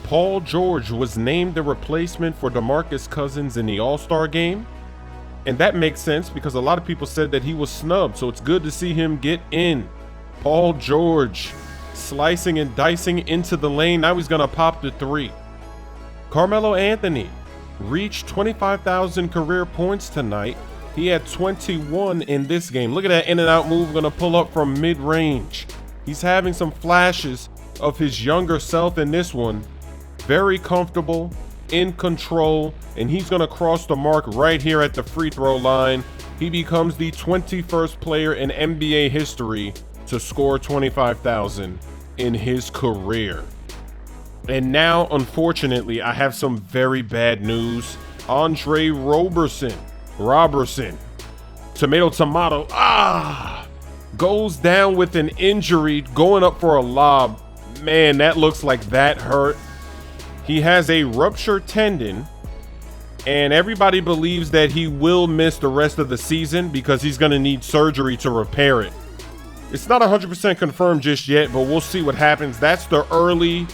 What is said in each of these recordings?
Paul George was named the replacement for DeMarcus Cousins in the All-Star game. And that makes sense because a lot of people said that he was snubbed. So it's good to see him get in. Paul George slicing and dicing into the lane. Now he's going to pop the three. Carmelo Anthony reached 25,000 career points tonight. He had 21 in this game. Look at that in and out move. Going to pull up from mid-range. He's having some flashes of his younger self in this one. Very comfortable, in control, and he's going to cross the mark right here at the free throw line. He becomes the 21st player in NBA history to score 25,000 in his career. And now, unfortunately, I have some very bad news. Roberson, tomato, goes down with an injury going up for a lob. Man, that looks like that hurt. He has a ruptured tendon, and everybody believes that he will miss the rest of the season because he's going to need surgery to repair it. It's not 100% confirmed just yet, but we'll see what happens. That's the early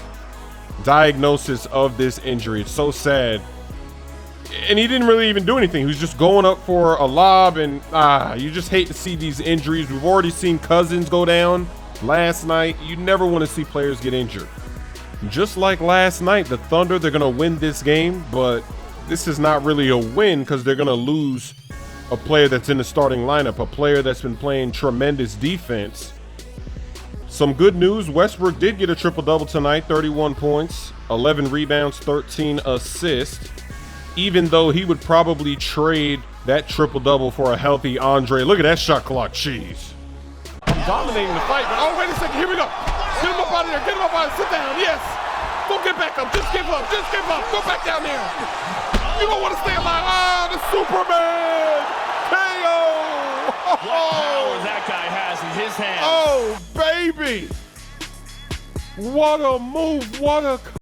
diagnosis of this injury. It's so sad. And he didn't really even do anything. He was just going up for a lob, and you just hate to see these injuries. We've already seen Cousins go down last night. You never want to see players get injured. Just like last night, the Thunder, they're going to win this game, but this is not really a win because they're going to lose a player that's in the starting lineup, a player that's been playing tremendous defense. Some good news, Westbrook did get a triple-double tonight, 31 points, 11 rebounds, 13 assists, even though he would probably trade that triple-double for a healthy Andre. Look at that shot clock, jeez. Dominating the fight, but oh, wait a second, here we go. Get him up out of there, get him up out of there, sit down, yes. Don't get back up, just give up, go back down there. You don't want to stay alive. Ah, the Superman! KO! What power that guy has in his hands. Oh, baby! What a move, what a